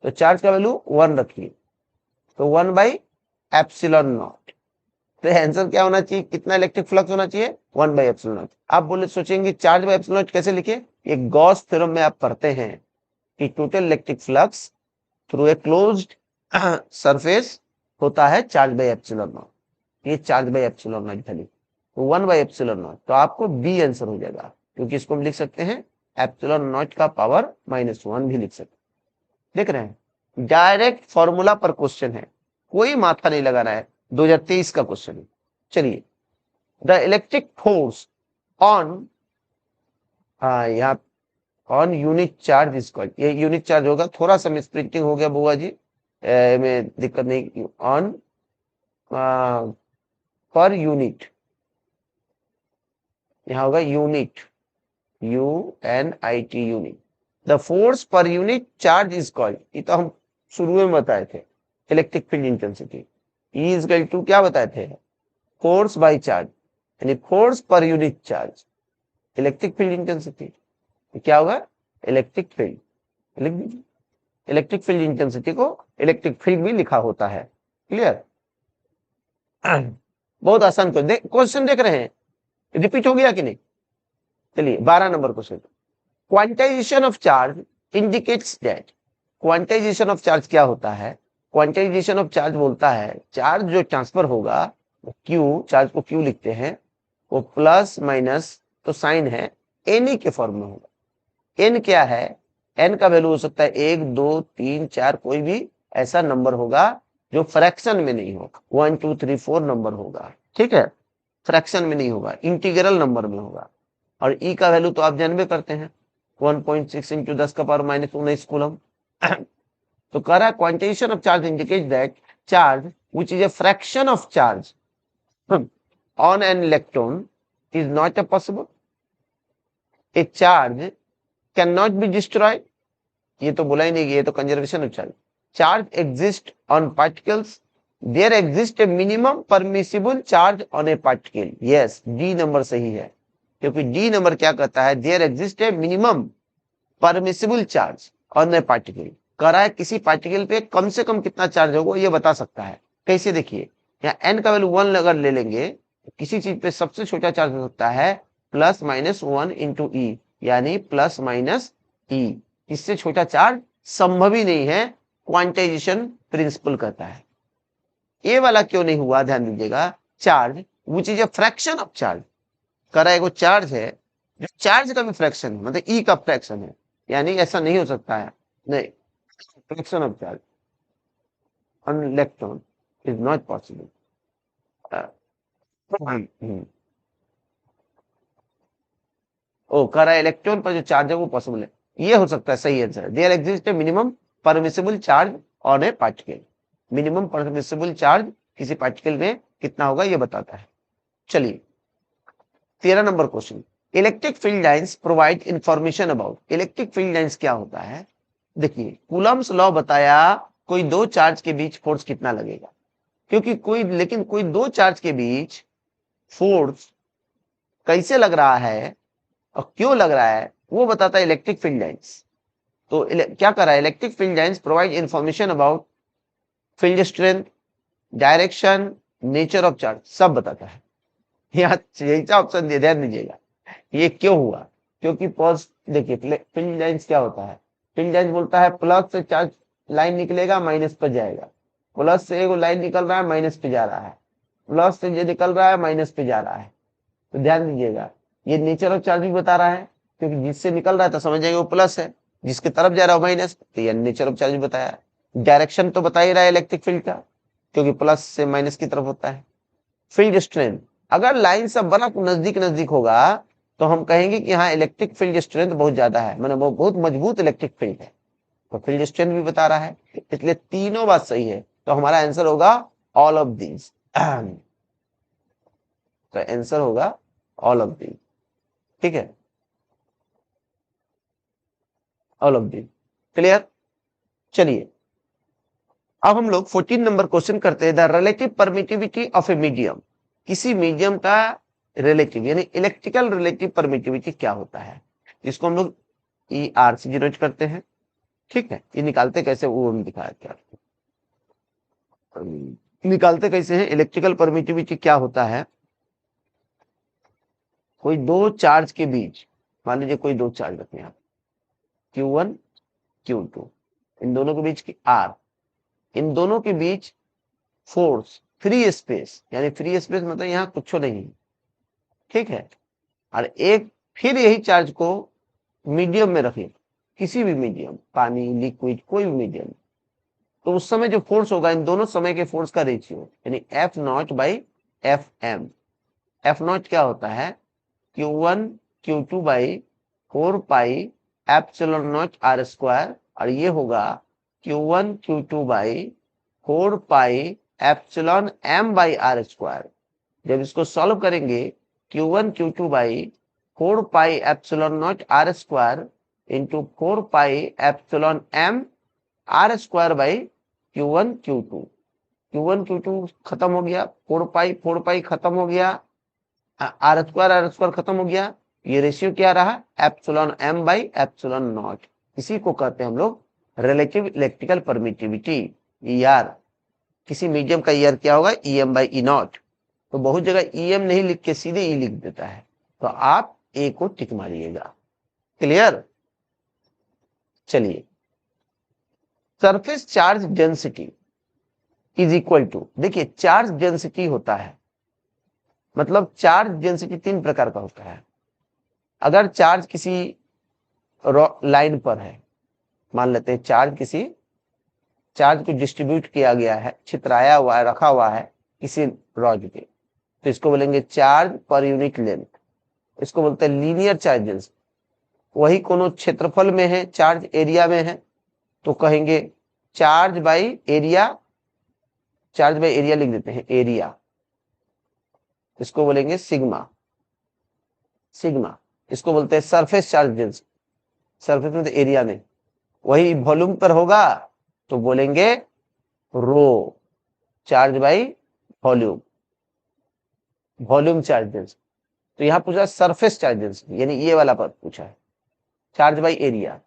तो चार्ज का वैल्यू 1 रखिए, तो 1 बाई एप्सिलॉन नॉट। तो आंसर क्या होना चाहिए, कितना इलेक्ट्रिक फ्लक्स होना चाहिए, 1 बाई एप्सिलॉन नॉट। आप बोले सोचेंगे चार्ज बाई एप्सिलॉन नॉट कैसे लिखे, ये गॉस थ्योरम में आप पढ़ते हैं कि total electric flux through a closed surface होता है चार्ज बाई एप्सिलॉन नॉट। ये charge by epsilon not value, तो 1 बाई एप्सिलॉन नॉट, तो आपको बी आंसर हो जाएगा, क्योंकि इसको हम लिख सकते हैं एप्सिलॉन नॉट का पावर -1 भी लिख सकते हैं। देख रहे हैं, डायरेक्ट फॉर्मूला पर क्वेश्चन है, कोई माथा नहीं लगाना है, 2023 का क्वेश्चन है। चलिए, द इलेक्ट्रिक फोर्स ऑन, यहाँ ऑन यूनिट चार्ज इक्वल, ये यूनिट चार्ज होगा, थोड़ा सा मिसप्रिंटिंग हो गया बुआ जी, में दिक्कत नहीं, ऑन पर यूनिट, यहाँ होगा unit, UNIT unit. The force पर यूनिट चार्ज इज कॉल्ड, ये तो हम शुरू में बताए थे, electric field intensity. E is equal to क्या बताए थे, फोर्स बाय चार्ज, यानी फोर्स पर unit charge, electric field intensity. क्या होगा, electric field, electric field intensity को इलेक्ट्रिक फील्ड भी लिखा होता है। क्लियर? बहुत आसान क्वेश्चन देख रहे हैं, रिपीट हो गया कि नहीं। चलिए 12 number question, quantization of charge indicates that. Quantization of charge क्या होता है, क्वांटाइजेशन ऑफ चार्ज बोलता है चार्ज जो ट्रांसफर होगा, क्यू, चार्ज को क्यू लिखते हैं, वो प्लस माइनस तो साइन है, एन के फॉर्म में होगा। एन क्या है, एन का वैल्यू हो सकता है 1, 2, 3, 4, कोई भी ऐसा नंबर होगा जो फ्रैक्शन में नहीं होगा, 1, 2, 3, 4 नंबर होगा। ठीक है, फ्रैक्शन में नहीं होगा, इंटीग्रल नंबर में होगा। और ई का वैल्यू तो आप जानबे करते हैं, 1.6 इंटू 10 का पावर -19 कूलम। तो कह रहा है quantization of charge indicate that charge which is a fraction of charge on an electron is not a possible, a charge can not be destroyed. ये तो बोला ही नहीं, ये तो conservation of charge. Charge exist on particles, there exist a minimum permissible charge on a particle. Yes, D number सही है, क्योंकि डी नंबर क्या कहता है, there exist a minimum permissible charge on a particle. कह रहा है किसी पार्टिकल पे कम से कम कितना चार्ज होगा ये बता सकता है। कैसे, देखिए यहाँ एन का वैल्यू 1 अगर ले लेंगे, किसी चीज पे सबसे छोटा चार्ज हो सकता है +-1 इंटू ई, यानी +-E। इससे छोटा चार्ज संभव ही नहीं है, क्वांटाइजेशन प्रिंसिपल कहता है। ये वाला क्यों नहीं हुआ, ध्यान दीजिएगा, charge which is a fraction of charge. कह रहा है वो चार्ज है जो चार्ज का भी फ्रैक्शन है, मतलब ई का फ्रैक्शन है, यानी ऐसा नहीं हो सकता है, नहीं, fraction of charge on electron is not possible. ओ, कह रहा है इलेक्ट्रॉन पर जो चार्ज है वो पॉसिबल है, ये हो सकता है, सही आंसर है। There exist a minimum permissible charge on a particle. Minimum permissible charge किसी पार्टिकल में कितना होगा ये बताता है। चलिए 13 number question, electric field lines provide information about. Electric field lines क्या होता है, देखिए कूलम्स लॉ बताया कोई दो चार्ज के बीच फोर्स कितना लगेगा, क्योंकि कोई दो चार्ज के बीच फोर्स कैसे लग रहा है और क्यों लग रहा है, वो बताता है इलेक्ट्रिक फील्ड लाइंस। तो क्या कर रहा है, electric field lines provide information about field strength, direction, nature of charge, सब बताता है। यहाँ यही ऑप्शन दिया, ध्यान दीजिएगा। ये क्यों हुआ, क्योंकि देखिए फील्ड लाइंस क्या होता है, फील्ड लाइंस बोलता है प्लस से चार्ज लाइन निकलेगा माइनस पर जाएगा, प्लस से एक लाइन निकल रहा है माइनस पे जा रहा है, प्लस से ये निकल रहा है माइनस पे जा रहा है। तो ध्यान दीजिएगा, ये नेचर ऑफ चार्ज भी बता रहा है, क्योंकि जिससे निकल रहा है तो समझ जाएंगे वो प्लस है, जिसके तरफ जा रहा है माइनस, तो ये नेचर ऑफ चार्ज भी बताया। डायरेक्शन तो बता ही रहा है इलेक्ट्रिक फील्ड का, क्योंकि प्लस से माइनस की तरफ होता है। फील्ड स्ट्रेंथ, अगर लाइन सब बड़ा नजदीक नजदीक होगा तो हम कहेंगे कि हाँ इलेक्ट्रिक फील्ड स्ट्रेंथ बहुत ज्यादा है, मतलब वो बहुत मजबूत इलेक्ट्रिक फील्ड है, तो फील्ड स्ट्रेंथ भी बता रहा है। इसलिए तीनों बात सही है, तो हमारा आंसर होगा ऑल ऑफ दीज। तो आंसर होगा ऑल ऑफ दीज, ठीक है, ऑल ऑफ दीज। क्लियर। चलिए अब हम लोग 14 नंबर क्वेश्चन करते हैं, the relative permittivity of a medium. किसी मीडियम का रिलेटिव यानी इलेक्ट्रिकल रिलेटिव परमिटिविटी क्या होता है, इसको हम लोग ई आर से डिनोट करते हैं। ठीक है, ये निकालते कैसे वो हम दिखाया क्या, निकालते कैसे हैं, इलेक्ट्रिकल परमिटिविटी क्या होता है। कोई दो चार्ज के बीच, मान लीजिए कोई दो चार्ज रखें आप, Q1 Q2, इन दोनों के बीच की R, इन दोनों के बीच फोर्स फ्री स्पेस, यानी फ्री स्पेस मतलब यहाँ कुछ नहीं, ठीक है। और एक फिर यही चार्ज को मीडियम में रखें, किसी भी मीडियम, पानी, लिक्विड, कोई भी मीडियम, तो उस समय जो फोर्स होगा इन दोनों समय के फोर्स का रेशियो यानी F naught by F M. F naught क्या होता है, Q1 Q2 by 4 pi epsilon naught R square, और ये होगा Q1 Q2 by 4 pi epsilon M by R square. जब इसको सॉल्व करेंगे Q1 Q2 by 4 pi epsilon naught R square into 4 pi epsilon M R square by Q1 Q2। Q1 Q2 खत्म हो गया, 4 पाई खत्म हो गया, आर स्क्वायर खत्म हो गया, ये रेशियो क्या रहा, epsilon M by epsilon naught. इसी को कहते हैं हम लोग रिलेटिव इलेक्ट्रिकल परमिटिविटी, ईआर। किसी मीडियम का ईआर क्या होगा, ईएम बाई ई नॉट। तो बहुत जगह ईएम नहीं लिख के सीधे ई लिख देता है, तो आप ए को टिक मारिएगा। क्लियर। चलिए, surface charge density is equal to, देखिए चार्ज डेंसिटी होता है, मतलब चार्ज डेंसिटी तीन प्रकार का होता है। अगर चार्ज किसी लाइन पर है, मान लेते हैं चार्ज को डिस्ट्रीब्यूट किया गया है, छितराया हुआ है, रखा हुआ है किसी रॉड पे, तो इसको बोलेंगे चार्ज पर यूनिट लेंथ, इसको बोलते हैं लीनियर चार्जेस। वही कोनो क्षेत्रफल में है, चार्ज एरिया में है, तो कहेंगे charge by area, charge by area लिख देते हैं एरिया, इसको बोलेंगे सिग्मा। सिग्मा इसको बोलते हैं सरफेस चार्ज डेंसिटी, सरफेस में तो एरिया में। वही वॉल्यूम पर होगा तो बोलेंगे rho, charge by volume, volume charge density. तो यहां पूछा सरफेस चार्ज डेंसिटी, यानी ये वाला पद पूछा है, चार्ज बाई एरिया,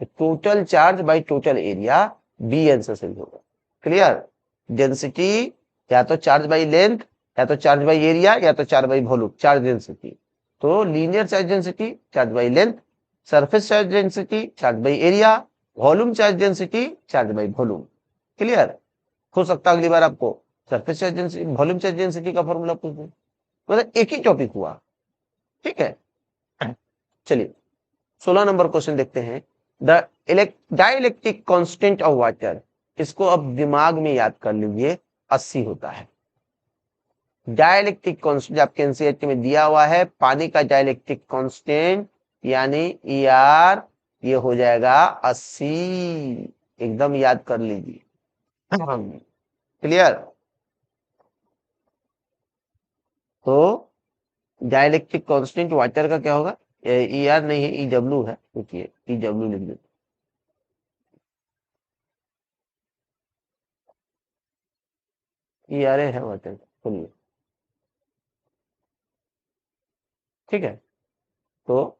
तो total charge by total area, B answer सही होगा। क्लियर। डेंसिटी या तो चार्ज बाई लेंथ, या तो चार्ज बाई एरिया, या तो charge by volume, charge density. तो linear charge density charge by length, surface charge density charge by area, volume charge density charge by volume. Clear. हो सकता है अगली बार आपको surface charge density, volume charge density का फॉर्मूला पूछ दे, मतलब एक ही टॉपिक हुआ। ठीक है, चलिए 16 नंबर क्वेश्चन देखते हैं, the dielectric constant of water. इसको अब दिमाग में याद कर लीजिए, 80 होता है। डाइलेक्ट्रिक कांस्टेंट आपके एनसीईआरटी में दिया हुआ है, पानी का डाइलेक्ट्रिक कांस्टेंट यानी ईआर, ये हो जाएगा 80, एकदम याद कर लीजिए। क्लियर। तो डाइलेक्ट्रिक कांस्टेंट वाटर का क्या होगा, ई आर नहीं है, ई डब्ल्यू है, क्योंकि ई डब्ल्यू लिख देते, ई आर है वाटर, सुनिए। ठीक है, तो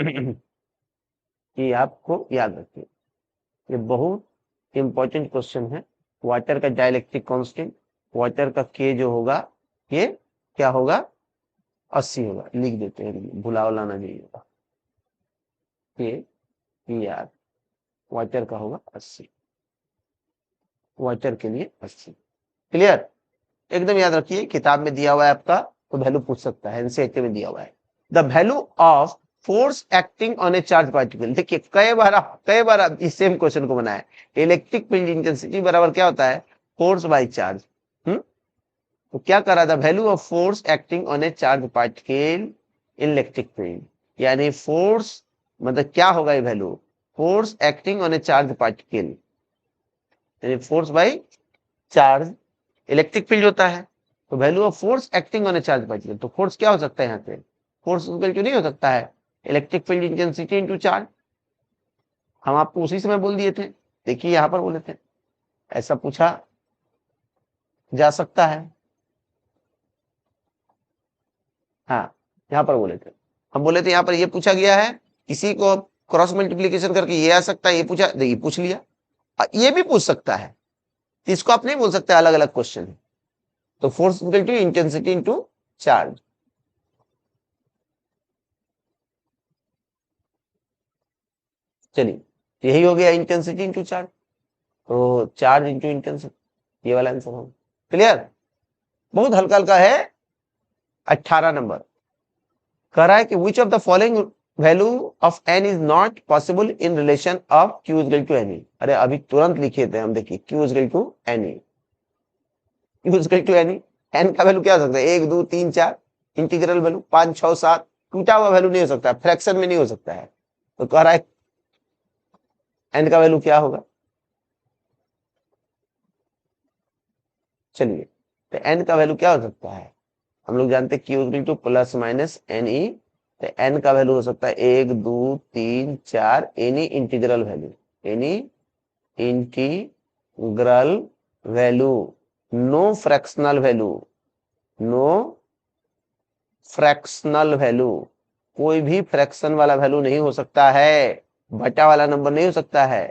ये आपको याद रखिए, ये बहुत इंपॉर्टेंट क्वेश्चन है। वाटर का डाइलेक्ट्रिक कांस्टेंट, वाटर का के जो होगा ये क्या होगा, 80 होगा। लिख देते हैं, भुला उलाना नहीं होगा। के यार वाटर का होगा 80, वाटर के लिए 80। क्लियर, एकदम याद रखिए। किताब में दिया हुआ है आपका, तो वैल्यू पूछ सकता है, एनसीईआरटी में दिया हुआ है। The value of force acting on a charge particle. देखिए कई बार आप इस सेम क्वेश्चन को बनाए। इलेक्ट्रिक फील्ड इंटेंसिटी बराबर क्या होता है, फोर्स बाय चार्ज। तो क्या करा, the value of force acting on a charge particle in electric field, यानी फोर्स मतलब क्या होगा ये value, force acting on a charge particle, यानी force by charge electric field होता है। तो value of force acting on a charge particle, तो फोर्स क्या हो सकता है यहाँ पे, फोर्स इक्वल टू नहीं हो सकता है electric field intensity into charge. हम आपको उसी समय बोल दिए थे, देखिए यहां पर बोले थे, ऐसा पूछा जा सकता है। हाँ यहाँ पर बोले थे, हम बोले थे यहाँ पर ये पूछा गया है, किसी को क्रॉस मल्टीप्लीकेशन करके ये आ सकता है, ये पूछा, ये पूछ लिया। ये भी पूछ सकता है, इसको आप नहीं बोल सकते अलग अलग क्वेश्चन। तो force equal to intensity into charge. चलिए यही हो गया इंटेंसिटी इनटू चार्ज, तो चार्ज इनटू इंटेंसिटी, ये वाला आंसर होगा। क्लियर, बहुत हल्का हल्का है। 18 नंबर कह रहा है कि which of the following value of N is not possible in relation of Q is to N. अरे अभी तुरंत लिखे थे हम, देखिए Q is to N, Q is to N, N का वैल्यू क्या हो सकता है, 1 2 3 4, इंटीग्रल वैल्यू 5 6 7, टूटा हुआ वैल्यू नहीं हो सकता, फ्रैक्शन में नहीं हो सकता है। तो कह रहा है एन का वैल्यू क्या होगा। चलिए तो एन का वैल्यू क्या हो सकता है, हम लोग जानते हैं Q equal to plus minus N E. तो एन का वैल्यू हो सकता है 1 2 3 4, any integral value, any integral value, no fractional value, no fractional value, कोई भी फ्रैक्शन वाला वैल्यू नहीं हो सकता है, बटा वाला नंबर नहीं हो सकता है।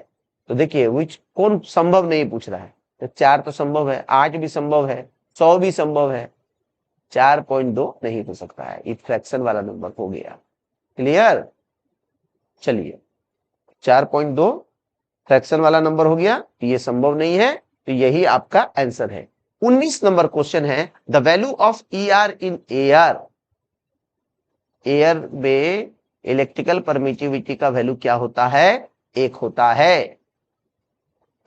तो देखिए विच कौन संभव नहीं पूछ रहा है, तो 4 तो संभव है, 8 भी संभव है, 100 भी संभव है, 4.2 नहीं हो सकता है, ये फ्रैक्शन वाला नंबर हो गया। क्लियर, चलिए 4.2 फ्रैक्शन वाला नंबर हो गया, तो ये संभव नहीं है, तो यही आपका आंसर है। 19 नंबर क्वेश्चन है, the value of E R in air, air में इलेक्ट्रिकल परमिटिविटी का वैल्यू क्या होता है, 1 होता है।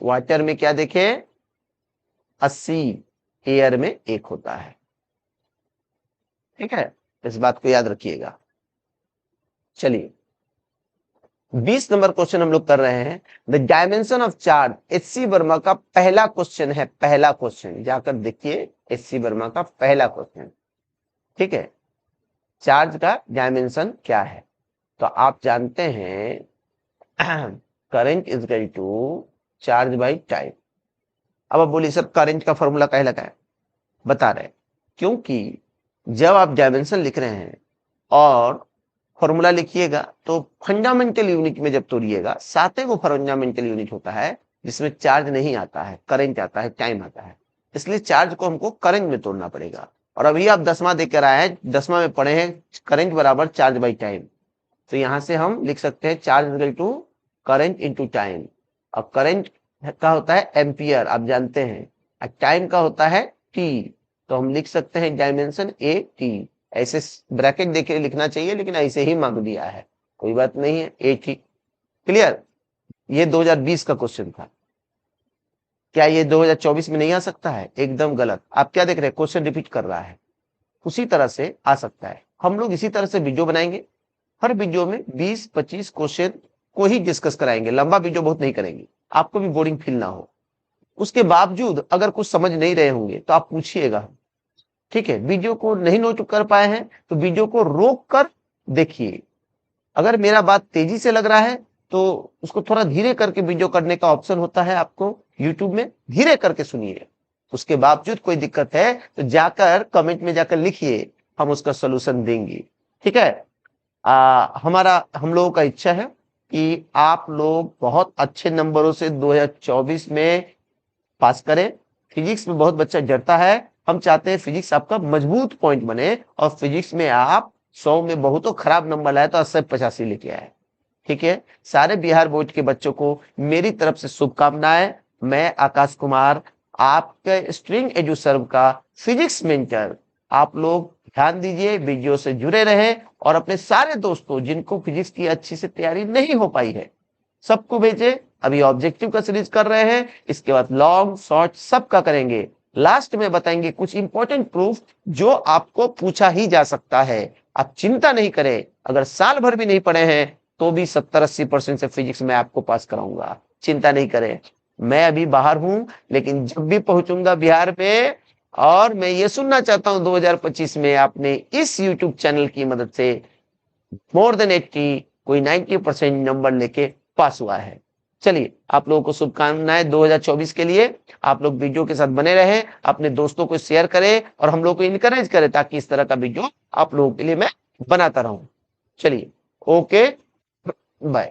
वाटर में क्या देखें 80, एयर में 1 होता है। ठीक है, इस बात को याद रखिएगा। चलिए 20 नंबर क्वेश्चन हम लोग कर रहे हैं, the dimension of charge, HC Verma का पहला क्वेश्चन है, पहला क्वेश्चन जाकर देखिए, एचसी वर्मा का पहला क्वेश्चन। ठीक है, चार्ज का डायमेंशन क्या है, तो आप जानते हैं current is equal to charge by time. अब आप बोलिए सर करंट का फॉर्मूला क्या लगा है, बता रहे, क्योंकि जब आप डायमेंशन लिख रहे हैं और फॉर्मूला लिखिएगा तो फंडामेंटल यूनिट में जब तोड़िएगा, सातवें वो फंडामेंटल यूनिट होता है जिसमें चार्ज नहीं आता है, करंट आता है, टाइम आता है, इसलिए चार्ज को हमको करंट में तोड़ना पड़ेगा। और अभी आप 10वां देकर आए हैं, 10वां में पढ़े हैं करंट बराबर चार्ज बाई टाइम, तो यहां से हम लिख सकते हैं charge equal to current into time. और करंट का होता है एम्पियर, आप जानते हैं, और टाइम का होता है टी, तो हम लिख सकते हैं डायमेंशन ए टी। ऐसे ब्रैकेट देके लिखना चाहिए, लेकिन ऐसे ही मांग दिया है, कोई बात नहीं है, ए टी। क्लियर, ये 2020 का क्वेश्चन था, क्या ये 2024 में नहीं आ सकता है, एकदम गलत। आप क्या देख रहे हैं, क्वेश्चन रिपीट कर रहा है, उसी तरह से आ सकता है। हम लोग इसी तरह से वीडियो बनाएंगे, हर वीडियो में 20-25 क्वेश्चन को ही डिस्कस कराएंगे, लंबा वीडियो बहुत नहीं करेंगे, आपको भी बोरिंग फील ना हो। उसके बावजूद अगर कुछ समझ नहीं रहे होंगे तो आप पूछिएगा, ठीक है। वीडियो को नहीं नोट कर पाए हैं तो वीडियो को रोक कर देखिए, अगर मेरा बात तेजी से लग रहा है तो उसको थोड़ा धीरे करके वीडियो करने का ऑप्शन होता है आपको यूट्यूब में, धीरे करके सुनिए। उसके बावजूद कोई दिक्कत है तो जाकर कमेंट में जाकर लिखिए, हम उसका सोल्यूशन देंगे, ठीक है। हमारा हम लोगों का इच्छा है कि आप लोग बहुत अच्छे नंबरों से 2024 में पास करें। फिजिक्स में बहुत बच्चा डरता है, हम चाहते हैं फिजिक्स आपका मजबूत पॉइंट बने और फिजिक्स में आप 100 में बहुतों खराब नंबर लाए तो 80-85 लेके आए। ठीक है, सारे बिहार बोर्ड के बच्चों को मेरी तरफ से शुभकामनाएं। मैं आकाश कुमार, आपके स्ट्रिंग एजू सर्व का फिजिक्स मेंटर। आप लोग ध्यान दीजिए, वीडियो से जुड़े रहें और अपने सारे दोस्तों जिनको फिजिक्स की अच्छी से तैयारी नहीं हो पाई है सबको भेजे। अभी ऑब्जेक्टिव का सीरीज कर रहे हैं, इसके बाद लॉन्ग शॉर्ट सबका करेंगे। लास्ट में बताएंगे कुछ इंपॉर्टेंट प्रूफ जो आपको पूछा ही जा सकता है। आप चिंता नहीं करें, अगर साल भर भी नहीं पढ़े हैं तो भी 70-80% से फिजिक्स में आपको पास कराऊंगा, चिंता नहीं करें। मैं अभी बाहर हूं, लेकिन जब भी पहुंचूंगा बिहार में, और मैं ये सुनना चाहता हूं 2025 में आपने इस यूट्यूब चैनल की मदद से मोर देन 80, कोई 90% नंबर लेके पास हुआ है। चलिए, आप लोगों को शुभकामनाएं 2024 के लिए। आप लोग वीडियो के साथ बने रहें, अपने दोस्तों को शेयर करें और हम लोग को इनकरेज करें ताकि इस तरह का वीडियो आप लोगों के लिए मैं बनाता रहूं। चलिए, ओके, बाय।